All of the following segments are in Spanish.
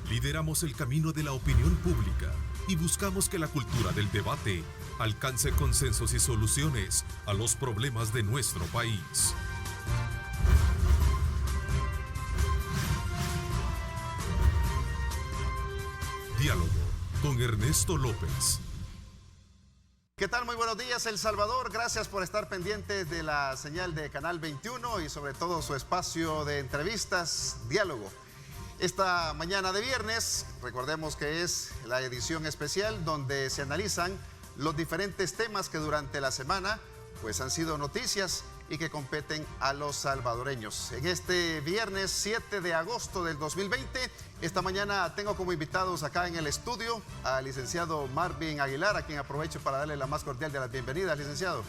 Lideramos el camino de la opinión pública y buscamos que la cultura del debate alcance consensos y soluciones a los problemas de nuestro país. Diálogo con Ernesto López. ¿Qué tal? Muy buenos días, El Salvador. Gracias por estar pendientes de la señal de Canal 21 y sobre todo su espacio de entrevistas, Diálogo. Esta mañana de viernes, recordemos que es la edición especial donde se analizan los diferentes temas que durante la semana pues han sido noticias y que competen a los salvadoreños. En este viernes 7 de agosto del 2020, esta mañana tengo como invitados acá en el estudio al licenciado Marvin Aguilar, a quien aprovecho para darle la más cordial de las bienvenidas, licenciado.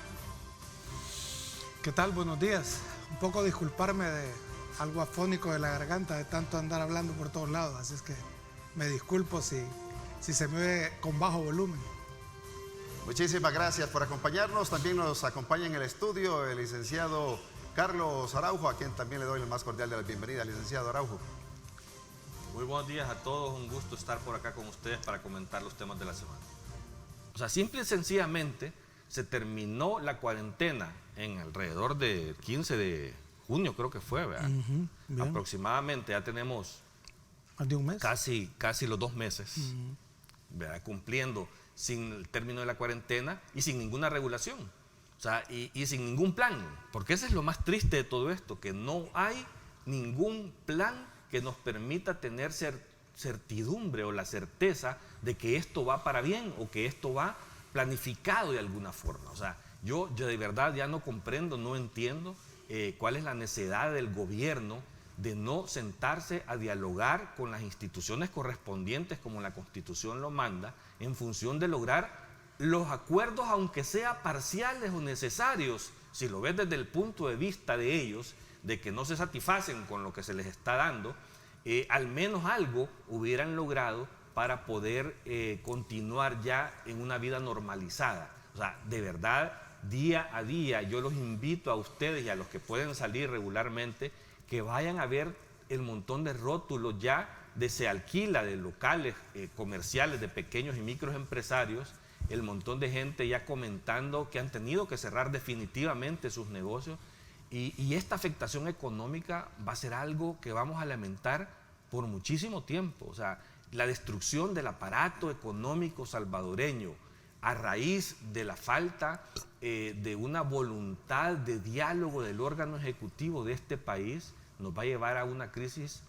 ¿Qué tal? Buenos días. Un poco disculparme de algo afónico de la garganta, de tanto andar hablando por todos lados, así es que me disculpo si se me ve con bajo volumen. Muchísimas gracias por acompañarnos. También nos acompaña en el estudio el licenciado Carlos Araujo, a quien también le doy la más cordial de las bienvenidas, licenciado Araujo. Muy buenos días a todos, un gusto estar por acá con ustedes para comentar los temas de la semana. O sea, simple y sencillamente se terminó la cuarentena en alrededor del 15 de junio, creo que fue, ¿verdad? Aproximadamente, ya tenemos más de un mes. Casi los 2 meses, ¿verdad? Cumpliendo sin el término de la cuarentena y sin ninguna regulación, o sea, y sin ningún plan, porque eso es lo más triste de todo esto, que no hay ningún plan que nos permita tener certidumbre o la certeza de que esto va para bien o que esto va planificado de alguna forma. O sea, yo de verdad ya no comprendo, no entiendo cuál es la necesidad del gobierno de no sentarse a dialogar con las instituciones correspondientes como la Constitución lo manda, en función de lograr los acuerdos, aunque sea parciales o necesarios, si lo ves desde el punto de vista de ellos, de que no se satisfacen con lo que se les está dando, al menos algo hubieran logrado para poder continuar ya en una vida normalizada. O sea, de verdad, día a día, yo los invito a ustedes y a los que pueden salir regularmente, que vayan a ver el montón de rótulos ya de se alquila de locales comerciales, de pequeños y microempresarios, el montón de gente ya comentando que han tenido que cerrar definitivamente sus negocios y esta afectación económica va a ser algo que vamos a lamentar por muchísimo tiempo. O sea, la destrucción del aparato económico salvadoreño a raíz de la falta de una voluntad de diálogo del órgano ejecutivo de este país nos va a llevar a una crisis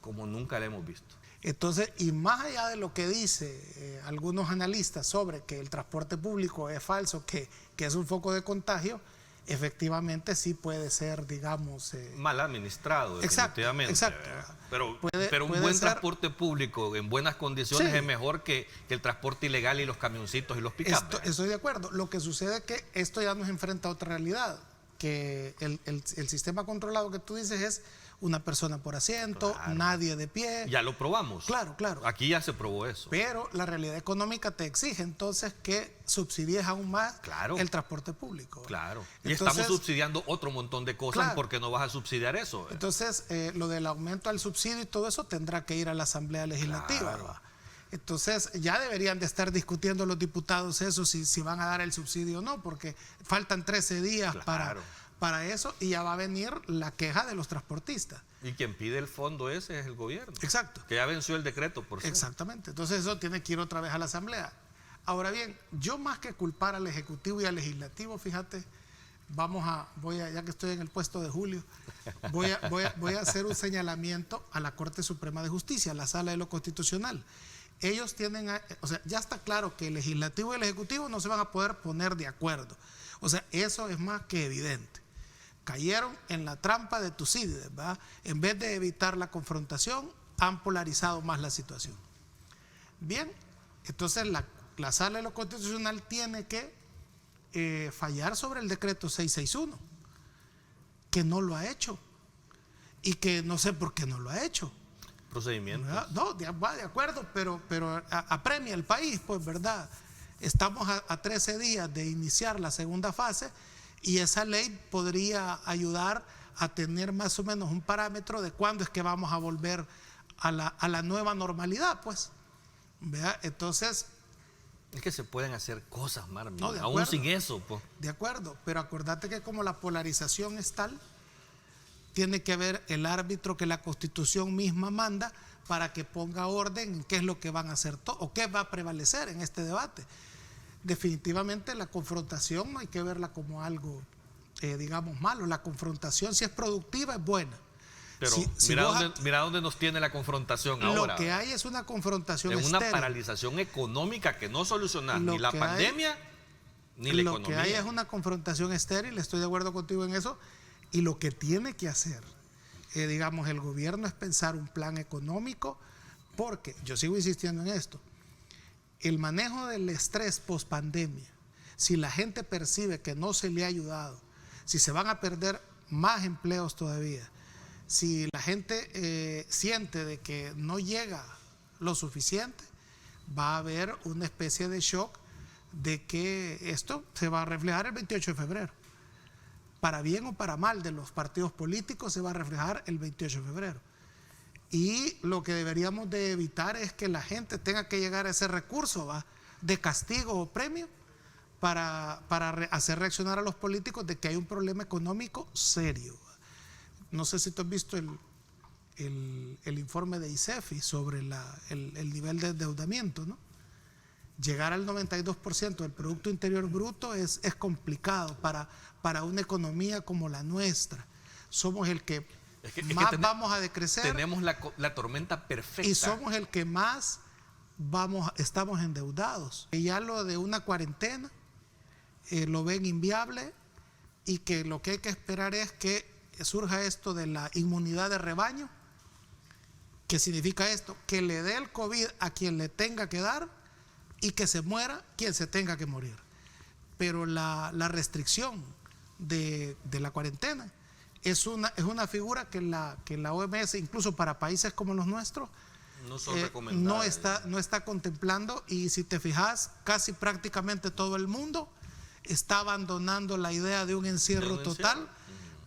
como nunca la hemos visto. Entonces, y más allá de lo que dice algunos analistas sobre que el transporte público es falso, que es un foco de contagio, efectivamente sí puede ser, digamos... mal administrado, definitivamente. Exacto. Pero un buen transporte público en buenas condiciones sí, es mejor que el transporte ilegal y los camioncitos y los pick-up. Estoy de acuerdo. Lo que sucede es que esto ya nos enfrenta a otra realidad, que el sistema controlado que tú dices es una persona por asiento, claro, nadie de pie. Ya lo probamos. Claro. Aquí ya se probó eso. Pero la realidad económica te exige entonces que subsidies aún más el transporte público. Claro. Y entonces, estamos subsidiando otro montón de cosas, claro, porque no vas a subsidiar eso. Entonces, lo del aumento al subsidio y todo eso tendrá que ir a la Asamblea Legislativa. Claro. Entonces, ya deberían de estar discutiendo los diputados eso, si van a dar el subsidio o no, porque faltan 13 días para eso y ya va a venir la queja de los transportistas. Y quien pide el fondo ese es el gobierno. Exacto. Que ya venció el decreto, por cierto. Exactamente. Entonces eso tiene que ir otra vez a la Asamblea. Ahora bien, yo más que culpar al Ejecutivo y al Legislativo, fíjate, ya que estoy en el puesto de Julio, voy a hacer un señalamiento a la Corte Suprema de Justicia, a la Sala de lo Constitucional. Ellos tienen, o sea, ya está claro que el Legislativo y el Ejecutivo no se van a poder poner de acuerdo. O sea, eso es más que evidente. Cayeron en la trampa de Tucídides, ¿verdad? En vez de evitar la confrontación, han polarizado más la situación. Bien, entonces la Sala de lo Constitucional tiene que fallar sobre el decreto 661, que no lo ha hecho y que no sé por qué no lo ha hecho. Procedimientos. ¿Verdad? No, va de acuerdo, pero apremia el país, pues, ¿verdad? Estamos a 13 días de iniciar la segunda fase y esa ley podría ayudar a tener más o menos un parámetro de cuándo es que vamos a volver a la nueva normalidad, pues. ¿Vea? Entonces... Es que se pueden hacer cosas, Marvin, No, de aún acuerdo. sin eso, pues. De acuerdo, pero acordate que como la polarización es tal, tiene que haber el árbitro que la Constitución misma manda para que ponga orden en qué es lo que van a hacer o qué va a prevalecer en este debate. Definitivamente la confrontación no hay que verla como algo, digamos, malo. La confrontación, si es productiva, es buena. Pero Si mira dónde nos tiene la confrontación ahora. Lo que hay es una confrontación Es una estéril. paralización económica que no soluciona Lo ni la que pandemia ni la Lo economía. que hay es una confrontación estéril, estoy de acuerdo contigo en eso, y lo que tiene que hacer, digamos, el gobierno es pensar un plan económico, porque yo sigo insistiendo en esto, el manejo del estrés post pandemia, si la gente percibe que no se le ha ayudado, si se van a perder más empleos todavía, si la gente siente de que no llega lo suficiente, va a haber una especie de shock de que esto se va a reflejar el 28 de febrero. Para bien o para mal de los partidos políticos se va a reflejar el 28 de febrero. Y lo que deberíamos de evitar es que la gente tenga que llegar a ese recurso, ¿va?, de castigo o premio para hacer reaccionar a los políticos de que hay un problema económico serio. No sé si tú has visto el informe de ICEFI sobre el nivel de endeudamiento, ¿no? Llegar al 92% del Producto Interior Bruto es complicado para una economía como la nuestra. Somos el que más vamos a decrecer. Tenemos la tormenta perfecta. Y somos el que más estamos endeudados. Y ya lo de una cuarentena lo ven inviable, y que lo que hay que esperar es que surja esto de la inmunidad de rebaño. ¿Qué significa esto? Que le dé el COVID a quien le tenga que dar y que se muera quien se tenga que morir. Pero la restricción de la cuarentena es una figura que la OMS, incluso para países como los nuestros, no son recomendables. no está contemplando. Y si te fijas, casi prácticamente todo el mundo está abandonando la idea de un encierro total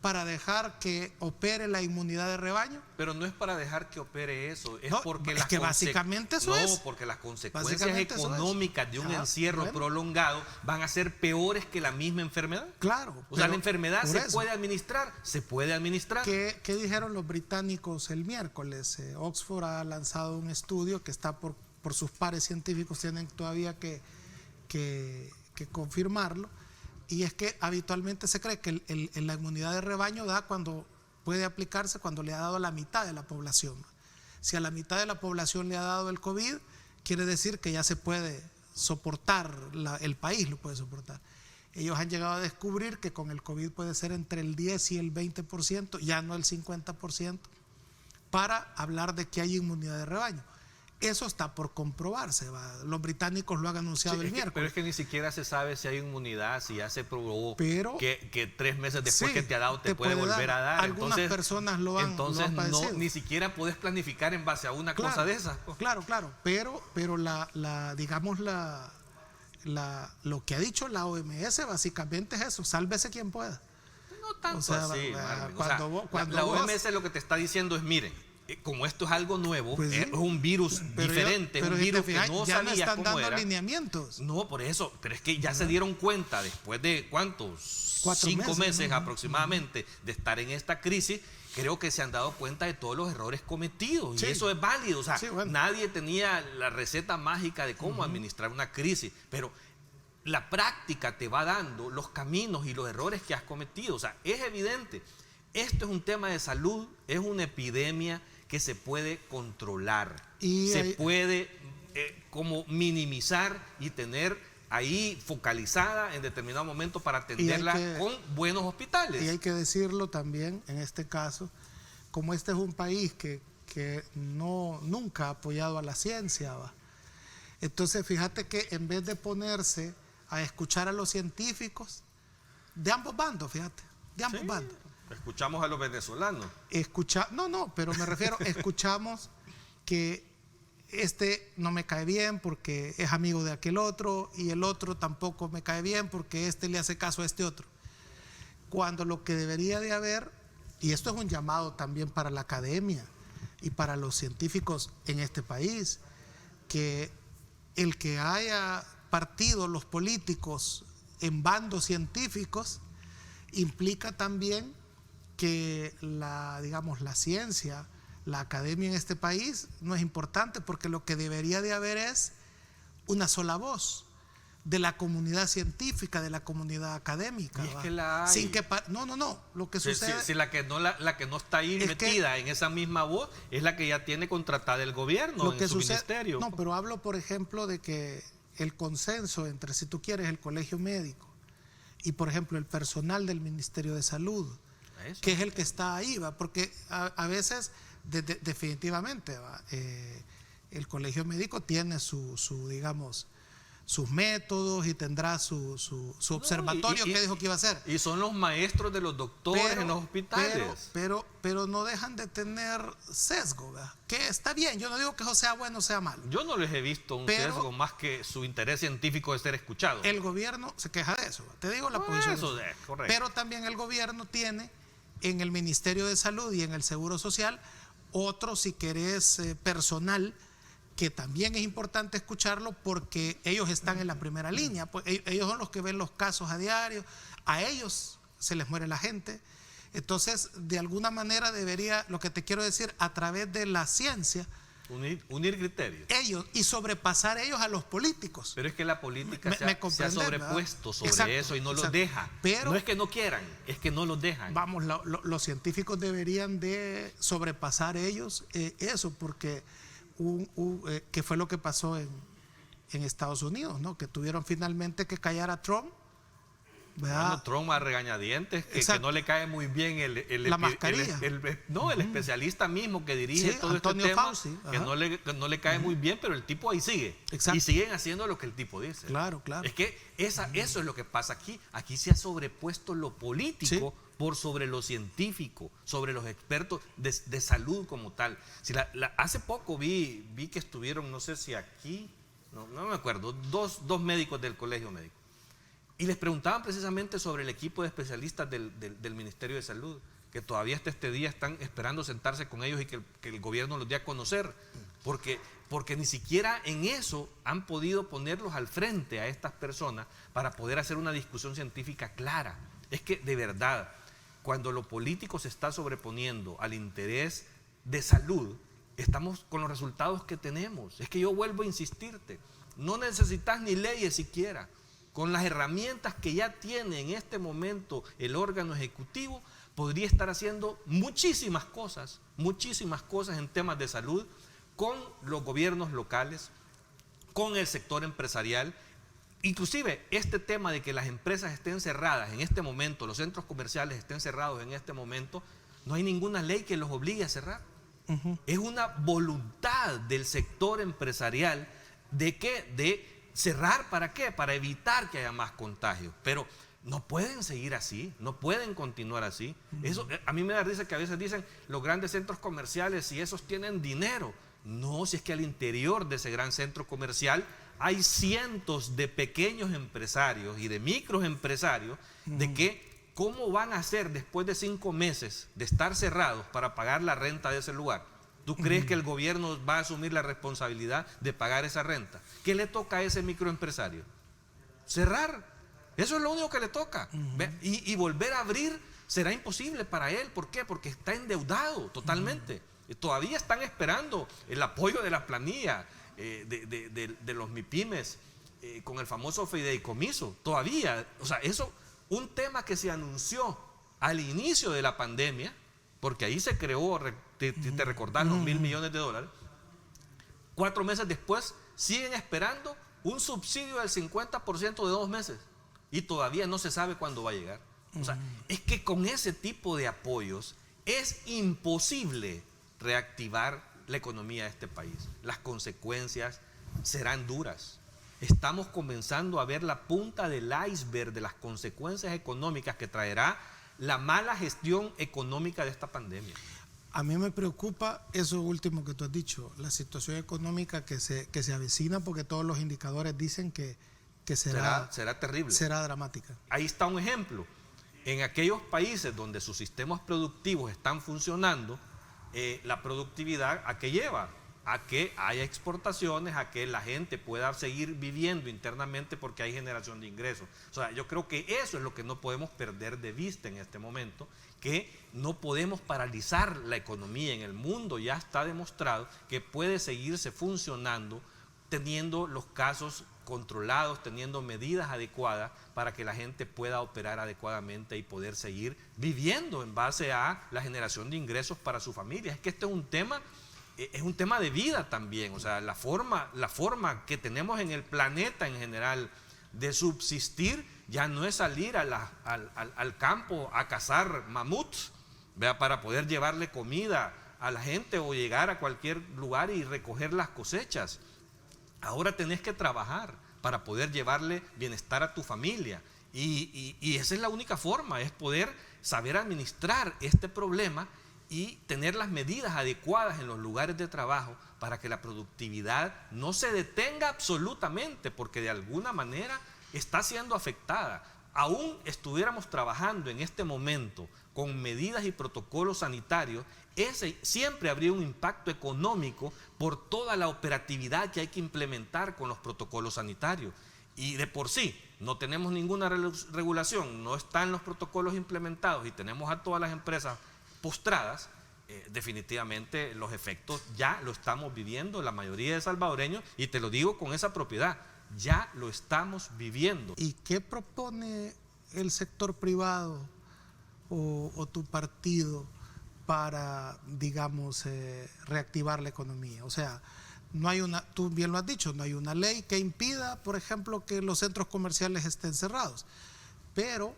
para dejar que opere la inmunidad de rebaño. Pero no es para dejar que opere eso, es No, porque es que básicamente eso es. No, porque las consecuencias Básicamente económicas de un encierro prolongado van a ser peores que la misma enfermedad. Claro. O sea, la enfermedad puede administrar, se puede administrar. ¿Qué dijeron los británicos el miércoles? Oxford ha lanzado un estudio que está por sus pares científicos, tienen todavía que confirmarlo. Y es que habitualmente se cree que la inmunidad de rebaño puede aplicarse cuando le ha dado a la mitad de la población. Si a la mitad de la población le ha dado el COVID, quiere decir que ya se puede soportar, el país lo puede soportar. Ellos han llegado a descubrir que con el COVID puede ser entre el 10 y el 20%, ya no el 50%, para hablar de que hay inmunidad de rebaño. Eso está por comprobarse, los británicos lo han anunciado el miércoles. Pero es que ni siquiera se sabe si hay inmunidad, si ya se probó que 3 meses después que te ha dado te puede volver a dar. Algunas personas lo han padecido. Ni siquiera puedes planificar en base a una cosa de esas. Claro, pero digamos lo que ha dicho la OMS básicamente es eso: sálvese quien pueda. No tanto así, Marvin. La OMS lo que te está diciendo es, miren, como esto es algo nuevo, pues es un virus diferente, un virus que no ya sabías están cómo dando era. Lineamientos. No, por eso, pero es que ya se dieron cuenta después de ¿cuántos? 4 meses aproximadamente de estar en esta crisis. Creo que se han dado cuenta de todos los errores cometidos, y eso es válido. O sea, nadie tenía la receta mágica de cómo administrar una crisis, pero la práctica te va dando los caminos y los errores que has cometido. O sea, es evidente. Esto es un tema de salud, es una epidemia que se puede controlar, se puede como minimizar y tener ahí focalizada en determinado momento para atenderla con buenos hospitales. Y hay que decirlo también en este caso, como este es un país que nunca ha apoyado a la ciencia, entonces fíjate que en vez de ponerse a escuchar a los científicos de ambos bandos, bandos. Escuchamos a los venezolanos. Pero me refiero, escuchamos que este no me cae bien porque es amigo de aquel otro, y el otro tampoco me cae bien porque este le hace caso a este otro. Cuando lo que debería de haber, y esto es un llamado también para la academia, y para los científicos en este país, que el que haya partido los políticos en bandos científicos implica también que la ciencia, la academia en este país no es importante, porque lo que debería de haber es una sola voz de la comunidad científica, de la comunidad académica. Y es que la hay. Sin que no, lo que sucede... Si la que no está ahí metida en esa misma voz es la que ya tiene contratada el gobierno en su ministerio. No, pero hablo, por ejemplo, de que el consenso entre, si tú quieres, el colegio médico y, por ejemplo, el personal del Ministerio de Salud, Eso. que es el que está ahí, ¿va? Porque a veces, definitivamente, ¿va? El colegio médico tiene digamos, sus métodos y tendrá su observatorio que dijo que iba a hacer. Y son los maestros de los doctores en los hospitales. Pero no dejan de tener sesgo, ¿verdad? Que está bien, yo no digo que eso sea bueno o sea malo. Yo no les he visto un sesgo más que su interés científico de ser escuchado. El gobierno se queja de eso, te digo la posición. Eso es correcto. Pero también el gobierno tiene en el Ministerio de Salud y en el Seguro Social otro, si querés, personal, que también es importante escucharlo, porque ellos están en la primera línea, pues ellos son los que ven los casos a diario, a ellos se les muere la gente. Entonces, de alguna manera debería, lo que te quiero decir, a través de la ciencia, unir criterios. ellos, y sobrepasar ellos a los políticos. Pero es que la política se ha sobrepuesto sobre exacto, eso y no los exacto. deja. Pero, no es que no quieran, es que no los dejan. Vamos, los científicos deberían de sobrepasar ellos eso, porque que fue lo que pasó en Estados Unidos, ¿no? Que tuvieron finalmente que callar a Trump, ¿verdad? Bueno, Trump a regañadientes, que no le cae muy bien la mascarilla. El especialista mismo que dirige todo Antonio este tema, Fauci, que no le cae muy bien, pero el tipo ahí sigue. Exacto. Y siguen haciendo lo que el tipo dice. Claro. Es que eso es lo que pasa aquí. Aquí se ha sobrepuesto lo político por sobre lo científico, sobre los expertos de salud como tal. Hace poco vi que estuvieron, no sé si aquí, no me acuerdo, dos médicos del colegio médico. Y les preguntaban precisamente sobre el equipo de especialistas del Ministerio de Salud, que todavía hasta este día están esperando sentarse con ellos y que el gobierno los dé a conocer, porque ni siquiera en eso han podido ponerlos al frente a estas personas para poder hacer una discusión científica clara. Es que, de verdad, cuando lo político se está sobreponiendo al interés de salud, estamos con los resultados que tenemos. Es que yo vuelvo a insistirte, no necesitas ni leyes siquiera. Con las herramientas que ya tiene en este momento el órgano ejecutivo, podría estar haciendo muchísimas cosas en temas de salud, con los gobiernos locales, con el sector empresarial. Inclusive este tema de que las empresas estén cerradas en este momento, los centros comerciales estén cerrados en este momento, no hay ninguna ley que los obligue a cerrar. Es una voluntad del sector empresarial de cerrar. ¿Para qué? Para evitar que haya más contagios. Pero no pueden seguir así, no pueden continuar así. Eso, a mí me da risa que a veces dicen los grandes centros comerciales, si esos tienen dinero. No, si es que al interior de ese gran centro comercial hay cientos de pequeños empresarios y de microempresarios de que cómo van a hacer después de 5 meses de estar cerrados para pagar la renta de ese lugar. ¿Tú crees que el gobierno va a asumir la responsabilidad de pagar esa renta? ¿Qué le toca a ese microempresario? Cerrar. Eso es lo único que le toca. Y volver a abrir será imposible para él. ¿Por qué? Porque está endeudado totalmente. Todavía están esperando el apoyo de la planilla de los MIPYMES con el famoso fideicomiso. Todavía, o sea, eso, un tema que se anunció al inicio de la pandemia, porque ahí se creó, te recordás, los $1.000 millones. 4 meses después siguen esperando un subsidio del 50% de 2 meses y todavía no se sabe cuándo va a llegar. O sea, es que con ese tipo de apoyos es imposible reactivar la economía de este país. Las consecuencias serán duras. Estamos comenzando a ver la punta del iceberg de las consecuencias económicas que traerá la mala gestión económica de esta pandemia. A mí me preocupa eso último que tú has dicho, la situación económica que se avecina, porque todos los indicadores dicen que será terrible. Será dramática. Ahí está un ejemplo. En aquellos países donde sus sistemas productivos están funcionando, la productividad a qué lleva, a que haya exportaciones, a que la gente pueda seguir viviendo internamente porque hay generación de ingresos. O sea, yo creo que eso es lo que no podemos perder de vista en este momento, que no podemos paralizar la economía en el mundo. Ya está demostrado que puede seguirse funcionando teniendo los casos controlados, teniendo medidas adecuadas para que la gente pueda operar adecuadamente y poder seguir viviendo en base a la generación de ingresos para su familia. Es que este es un tema de vida también. O sea, la forma que tenemos en el planeta en general de subsistir ya no es salir al campo a cazar mamuts, ¿vea?, para poder llevarle comida a la gente o llegar a cualquier lugar y recoger las cosechas. Ahora tenés que trabajar para poder llevarle bienestar a tu familia. Y esa es la única forma, es poder saber administrar este problema y tener las medidas adecuadas en los lugares de trabajo para que la productividad no se detenga absolutamente, porque de alguna manera está siendo afectada. Aún estuviéramos trabajando en este momento con medidas y protocolos sanitarios, siempre habría un impacto económico por toda la operatividad que hay que implementar con los protocolos sanitarios. Y de por sí no tenemos ninguna regulación, no están los protocolos implementados y tenemos a todas las empresas postradas, definitivamente los efectos ya lo estamos viviendo la mayoría de salvadoreños, y te lo digo con esa propiedad, ya lo estamos viviendo. ¿Y qué propone el sector privado o tu partido para, digamos, reactivar la economía? O sea, no hay tú bien lo has dicho, no hay una ley que impida, por ejemplo, que los centros comerciales estén cerrados, pero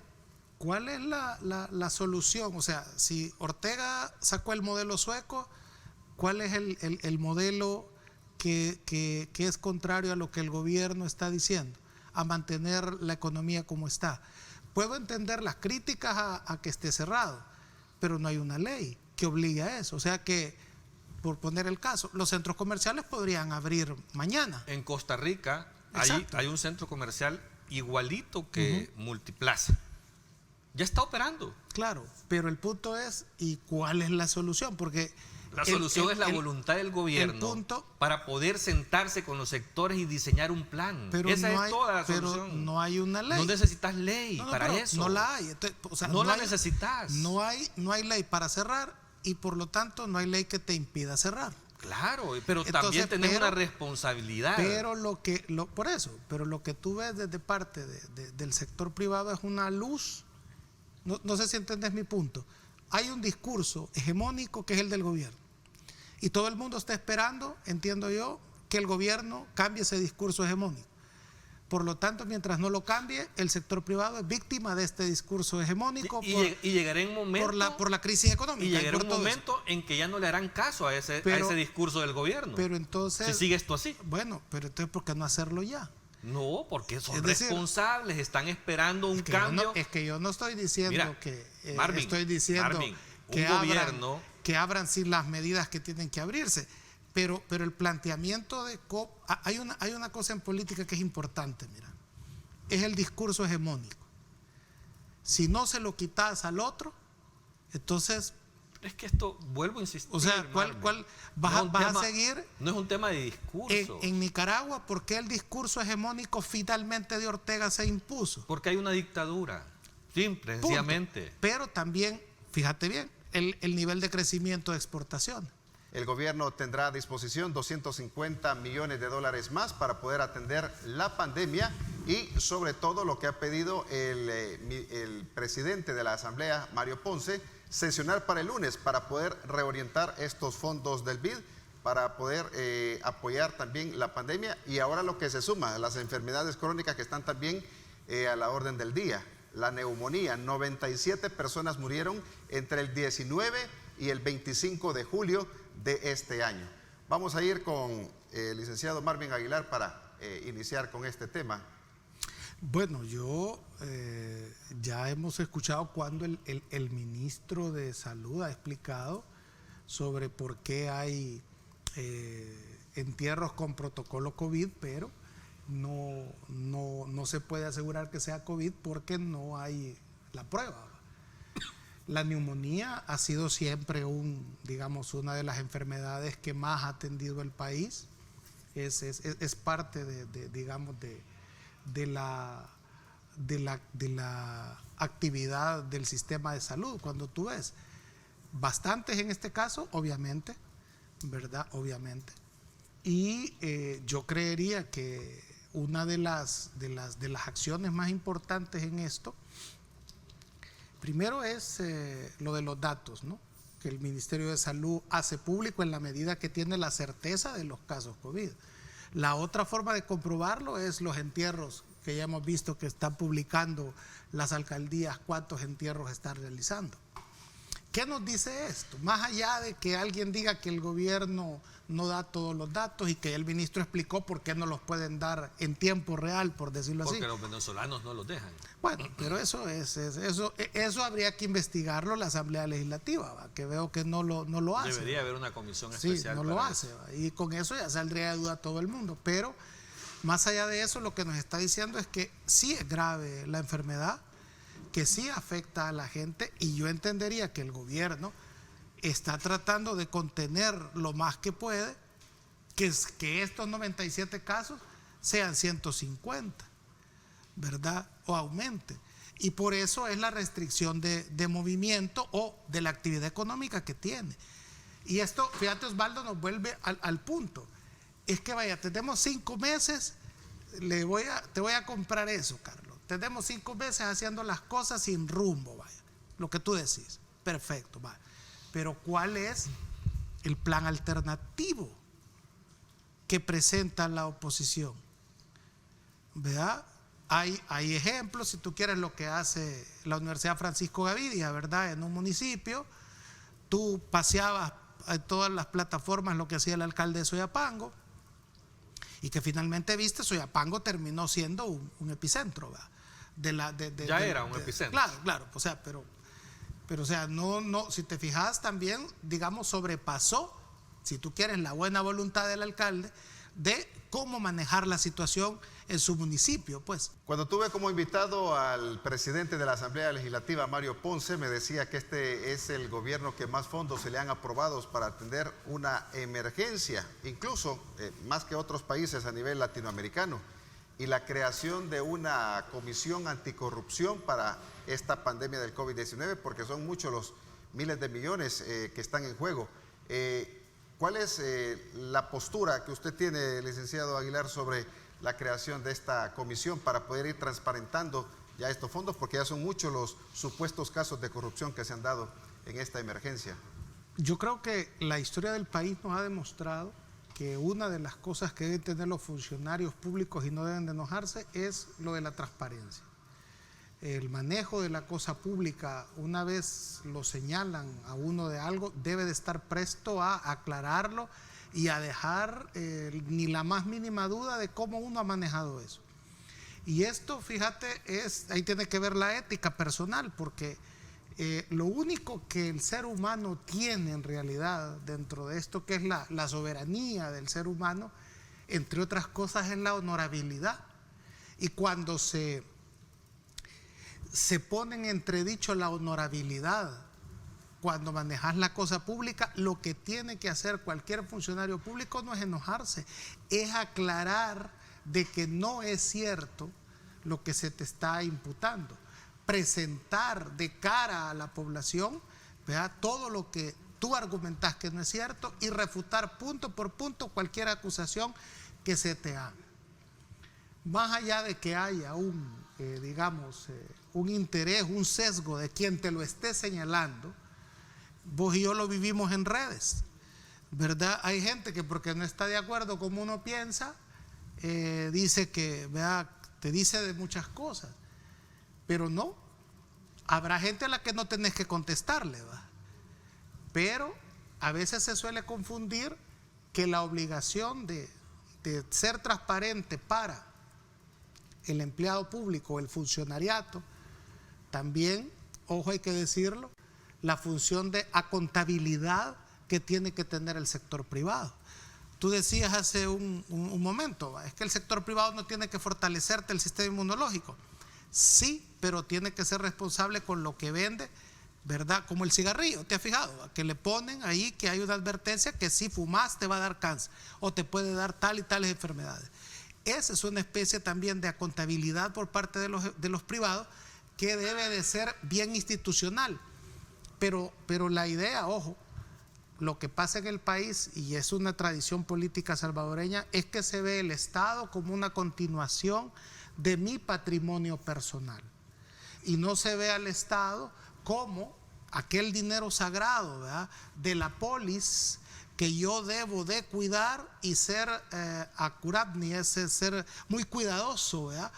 ¿cuál es la solución? O sea, si Ortega sacó el modelo sueco, ¿cuál es el modelo que es contrario a lo que el gobierno está diciendo, a mantener la economía como está? Puedo entender las críticas a que esté cerrado, pero no hay una ley que obligue a eso. O sea que, por poner el caso, los centros comerciales podrían abrir mañana. En Costa Rica hay un centro comercial igualito que Multiplaza. Ya está operando. Claro, pero el punto es, ¿y cuál es la solución? Porque la solución es la voluntad del gobierno para poder sentarse con los sectores y diseñar un plan. Esa es toda la solución. Pero no hay una ley. No necesitas ley para eso. No la hay. Entonces, o sea, no la necesitas. No hay ley para cerrar y por lo tanto no hay ley que te impida cerrar. Claro, pero también tenés una responsabilidad. Pero por lo que tú ves desde parte del sector privado es una luz. No sé si entendés mi punto. Hay un discurso hegemónico que es el del gobierno. Y todo el mundo está esperando, entiendo yo, que el gobierno cambie ese discurso hegemónico. Por lo tanto, mientras no lo cambie, el sector privado es víctima de este discurso hegemónico y llegará un momento por la crisis económica. Y llegará un momento en que ya no le harán caso a ese discurso del gobierno. Pero entonces, si sigue esto así. Bueno, pero entonces ¿por qué no hacerlo ya? No, porque son responsables, están esperando un cambio. Es que yo no estoy diciendo Marvin, estoy diciendo que abran sin las medidas que tienen que abrirse. Pero el planteamiento hay una cosa en política que es importante, mira, es el discurso hegemónico. Si no se lo quitas al otro, entonces... Es que esto, vuelvo a insistir. O sea, ¿cuál vas a seguir? No es un tema de discurso. En Nicaragua, ¿por qué el discurso hegemónico finalmente de Ortega se impuso? Porque hay una dictadura, simple, sencillamente. Pero también, fíjate bien, el nivel de crecimiento de exportación. El gobierno tendrá a disposición $250 millones más para poder atender la pandemia y sobre todo lo que ha pedido el presidente de la Asamblea, Mario Ponce, sesionar para el lunes para poder reorientar estos fondos del BID para poder apoyar también la pandemia y ahora lo que se suma, las enfermedades crónicas que están también a la orden del día. La neumonía, 97 personas murieron entre el 19 y el 25 de julio de este año. Vamos a ir con el licenciado Marvin Aguilar para iniciar con este tema. Bueno, ya hemos escuchado cuando el ministro de Salud ha explicado sobre por qué hay entierros con protocolo COVID, pero no se puede asegurar que sea COVID porque no hay la prueba. La neumonía ha sido siempre una de las enfermedades que más ha atendido el país. Es parte de la actividad del sistema de salud. Cuando tú ves bastantes en este caso, obviamente, ¿verdad? Obviamente. Y yo creería que una de las acciones más importantes en esto, primero es lo de los datos, ¿no? Que el Ministerio de Salud hace público en la medida que tiene la certeza de los casos COVID. La otra forma de comprobarlo es los entierros, que ya hemos visto que están publicando las alcaldías cuántos entierros están realizando. ¿Qué nos dice esto? Más allá de que alguien diga que el gobierno no da todos los datos y que el ministro explicó por qué no los pueden dar en tiempo real, por decirlo así. Porque los venezolanos no los dejan. Bueno, pero eso habría que investigarlo la Asamblea Legislativa, ¿va? Que veo que no lo hace. Debería haber una comisión especial. Sí, no lo hace, ¿va? Y con eso ya saldría de duda todo el mundo. Pero más allá de eso, lo que nos está diciendo es que sí es grave la enfermedad, que sí afecta a la gente, y yo entendería que el gobierno está tratando de contener lo más que puede, que estos 97 casos sean 150, ¿verdad? O aumente. Y por eso es la restricción de movimiento o de la actividad económica que tiene. Y esto, fíjate, Osvaldo, nos vuelve al punto. Es que vaya, tenemos 5 meses, te voy a comprar eso, Carlos. Tenemos 5 meses haciendo las cosas sin rumbo, vaya. Lo que tú decís. Perfecto, vaya. Pero ¿cuál es el plan alternativo que presenta la oposición? ¿Verdad? Hay ejemplos, si tú quieres, lo que hace la Universidad Francisco Gavidia, ¿verdad? En un municipio, tú paseabas en todas las plataformas lo que hacía el alcalde de Soyapango, y que finalmente, viste, Soyapango terminó siendo un epicentro, ¿verdad? Era un epicentro. Claro, o sea, pero o sea, no, si te fijas también, digamos, sobrepasó, si tú quieres, la buena voluntad del alcalde de cómo manejar la situación en su municipio, pues. Cuando tuve como invitado al presidente de la Asamblea Legislativa, Mario Ponce, me decía que este es el gobierno que más fondos se le han aprobado para atender una emergencia, incluso más que otros países a nivel latinoamericano, y la creación de una comisión anticorrupción para esta pandemia del COVID-19, porque son muchos los miles de millones que están en juego. ¿Cuál es la postura que usted tiene, licenciado Aguilar, sobre la creación de esta comisión para poder ir transparentando ya estos fondos? Porque ya son muchos los supuestos casos de corrupción que se han dado en esta emergencia. Yo creo que la historia del país nos ha demostrado que una de las cosas que deben tener los funcionarios públicos y no deben de enojarse es lo de la transparencia. El manejo de la cosa pública, una vez lo señalan a uno de algo, debe de estar presto a aclararlo y a dejar ni la más mínima duda de cómo uno ha manejado eso. Y esto, fíjate, ahí tiene que ver la ética personal, porque lo único que el ser humano tiene en realidad dentro de esto, que es la soberanía del ser humano, entre otras cosas, es la honorabilidad. Y cuando se pone en entredicho la honorabilidad, cuando manejas la cosa pública, lo que tiene que hacer cualquier funcionario público no es enojarse, es aclarar de que no es cierto lo que se te está imputando. Presentar de cara a la población, ¿verdad?, todo lo que tú argumentas que no es cierto y refutar punto por punto cualquier acusación que se te haga. Más allá de que haya un interés, un sesgo de quien te lo esté señalando, vos y yo lo vivimos en redes, ¿verdad? Hay gente que porque no está de acuerdo como uno piensa, dice que, ¿verdad?, te dice de muchas cosas. Pero no, habrá gente a la que no tenés que contestarle, ¿va? Pero a veces se suele confundir que la obligación de ser transparente para el empleado público, el funcionariato, también, ojo, hay que decirlo, la función de acontabilidad que tiene que tener el sector privado. Tú decías hace un momento, ¿va?, es que el sector privado no tiene que fortalecerte el sistema inmunológico. Sí, pero tiene que ser responsable con lo que vende, ¿verdad? Como el cigarrillo, ¿te has fijado? Que le ponen ahí que hay una advertencia que si fumas te va a dar cáncer o te puede dar tal y tales enfermedades. Esa es una especie también de contabilidad por parte de los privados que debe de ser bien institucional. Pero la idea, ojo, lo que pasa en el país, y es una tradición política salvadoreña, es que se ve el Estado como una continuación de mi patrimonio personal. Y no se ve al Estado como aquel dinero sagrado, ¿verdad?, de la polis que yo debo de cuidar y ser acuradni, es ser muy cuidadoso, ¿verdad?,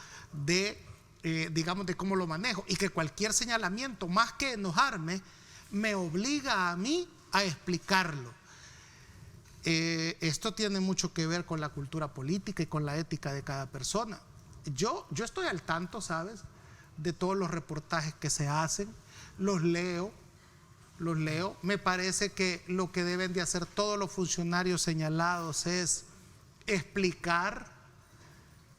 digamos, de cómo lo manejo, y que cualquier señalamiento, más que enojarme, me obliga a mí a explicarlo. Esto tiene mucho que ver con la cultura política y con la ética de cada persona. Yo estoy al tanto, ¿sabes?, de todos los reportajes que se hacen, los leo. Me parece que lo que deben de hacer todos los funcionarios señalados es explicar,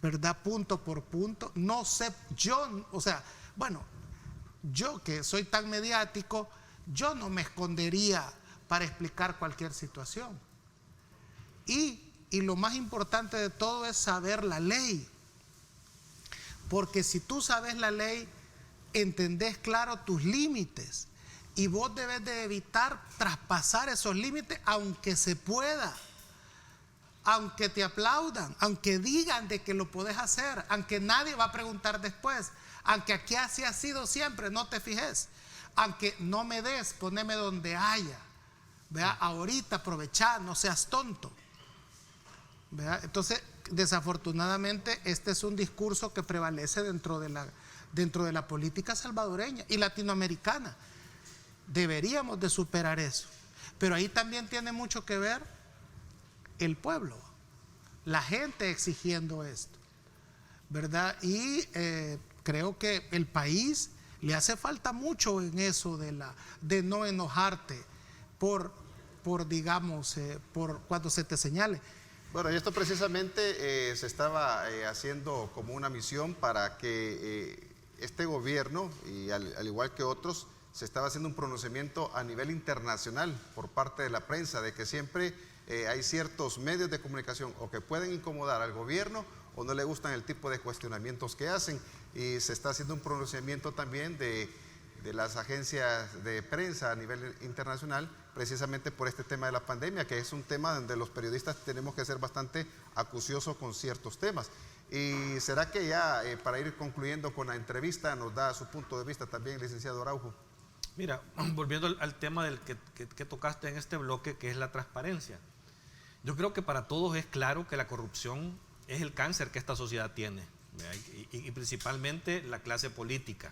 ¿verdad?, punto por punto. No sé, yo que soy tan mediático, yo no me escondería para explicar cualquier situación. Y lo más importante de todo es saber la ley. Porque si tú sabes la ley, entendés claro tus límites. Y vos debes de evitar traspasar esos límites, aunque se pueda. Aunque te aplaudan, aunque digan de que lo podés hacer, aunque nadie va a preguntar después, aunque aquí así ha sido siempre, no te fijes. Aunque no me des, poneme donde haya. ¿Vea? Ahorita aprovechá, no seas tonto. ¿Vea? Entonces, desafortunadamente, este es un discurso que prevalece dentro de la política salvadoreña y latinoamericana. Deberíamos de superar eso. Pero ahí también tiene mucho que ver el pueblo, la gente exigiendo esto, ¿verdad? Y creo que el país le hace falta mucho en eso de no enojarte por cuando se te señale. Bueno, y esto precisamente se estaba haciendo como una misión para que este gobierno, y al igual que otros, se estaba haciendo un pronunciamiento a nivel internacional por parte de la prensa, de que siempre hay ciertos medios de comunicación o que pueden incomodar al gobierno o no le gustan el tipo de cuestionamientos que hacen, y se está haciendo un pronunciamiento también de las agencias de prensa a nivel internacional, precisamente por este tema de la pandemia, que es un tema donde los periodistas tenemos que ser bastante acuciosos con ciertos temas. ¿Y será que ya para ir concluyendo con la entrevista nos da su punto de vista también, licenciado Araujo? Mira, volviendo al tema del que tocaste en este bloque, que es la transparencia. Yo creo que para todos es claro que la corrupción es el cáncer que esta sociedad tiene, y principalmente la clase política.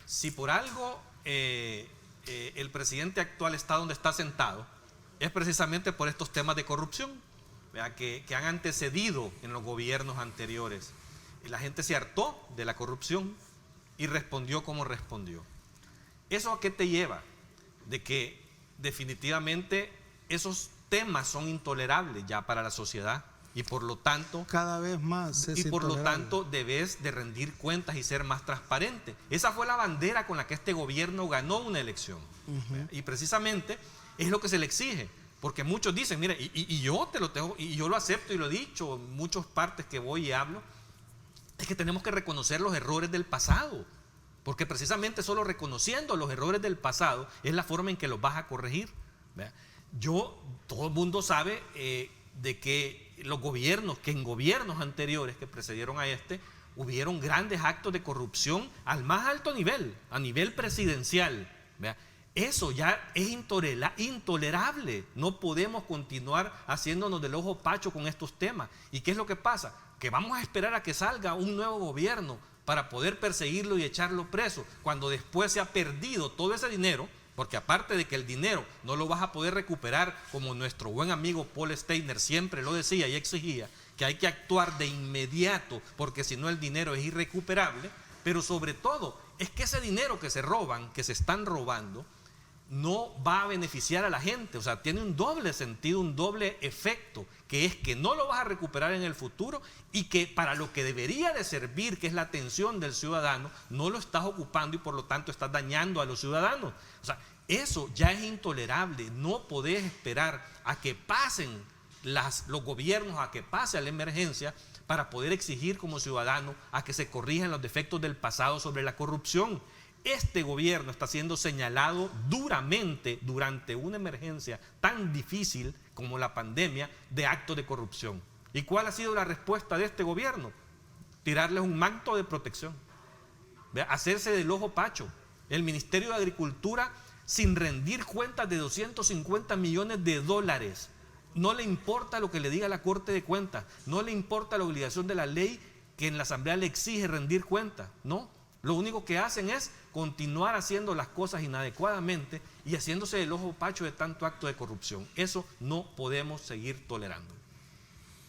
Si por algo el presidente actual está donde está sentado, es precisamente por estos temas de corrupción, que han antecedido en los gobiernos anteriores. Y la gente se hartó de la corrupción y respondió como respondió. ¿Eso a qué te lleva? De que definitivamente esos temas son intolerables ya para la sociedad, y por lo tanto cada vez más es intolerable. Debes de rendir cuentas y ser más transparente. Esa fue la bandera con la que este gobierno ganó una elección. Y precisamente es lo que se le exige, porque muchos dicen, mira, y yo te lo tengo, y yo lo acepto y lo he dicho en muchas partes que voy y hablo, es que tenemos que reconocer los errores del pasado, porque precisamente solo reconociendo los errores del pasado es la forma en que los vas a corregir. Todo el mundo sabe de que en gobiernos anteriores que precedieron a este, hubieron grandes actos de corrupción al más alto nivel, a nivel presidencial. Eso ya es intolerable. No podemos continuar haciéndonos del ojo pacho con estos temas. ¿Y qué es lo que pasa? Que vamos a esperar a que salga un nuevo gobierno para poder perseguirlo y echarlo preso, cuando después se ha perdido todo ese dinero, porque aparte de que el dinero no lo vas a poder recuperar, como nuestro buen amigo Paul Steiner siempre lo decía y exigía, que hay que actuar de inmediato, porque si no el dinero es irrecuperable. Pero sobre todo es que ese dinero que se roban, que se están robando, no va a beneficiar a la gente. O sea, tiene un doble sentido, un doble efecto, que es que no lo vas a recuperar en el futuro y que para lo que debería de servir, que es la atención del ciudadano, no lo estás ocupando y por lo tanto estás dañando a los ciudadanos. O sea, eso ya es intolerable. No podés esperar a que pasen los gobiernos, a que pase la emergencia para poder exigir como ciudadano a que se corrijan los defectos del pasado sobre la corrupción. Este gobierno está siendo señalado duramente durante una emergencia tan difícil como la pandemia de actos de corrupción. ¿Y cuál ha sido la respuesta de este gobierno? Tirarles un manto de protección, hacerse del ojo pacho. El Ministerio de Agricultura sin rendir cuentas de 250 millones de dólares. No le importa lo que le diga la Corte de Cuentas, no le importa la obligación de la ley que en la Asamblea le exige rendir cuentas, no. Lo único que hacen es continuar haciendo las cosas inadecuadamente y haciéndose el ojo pacho de tanto acto de corrupción. Eso no podemos seguir tolerando.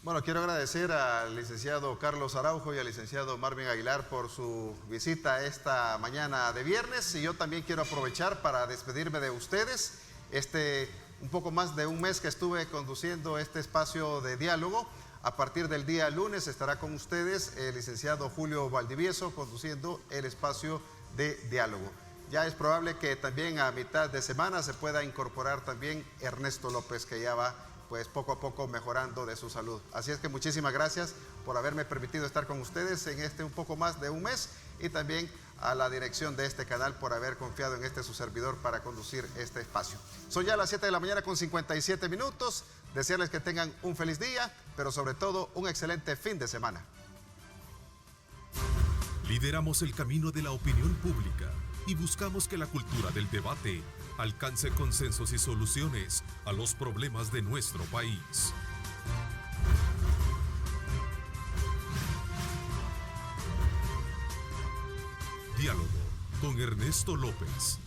Bueno, quiero agradecer al licenciado Carlos Araujo y al licenciado Marvin Aguilar por su visita esta mañana de viernes, y yo también quiero aprovechar para despedirme de ustedes. Un poco más de un mes que estuve conduciendo este espacio de diálogo. A partir del día lunes estará con ustedes el licenciado Julio Valdivieso conduciendo el espacio de diálogo. Ya es probable que también a mitad de semana se pueda incorporar también Ernesto López, que ya va pues poco a poco mejorando de su salud. Así es que muchísimas gracias por haberme permitido estar con ustedes en un poco más de un mes, y también a la dirección de este canal por haber confiado en su servidor para conducir este espacio. Son ya las 7 de la mañana con 57 minutos. Desearles que tengan un feliz día, pero sobre todo un excelente fin de semana. Lideramos el camino de la opinión pública y buscamos que la cultura del debate alcance consensos y soluciones a los problemas de nuestro país. Diálogo con Ernesto López.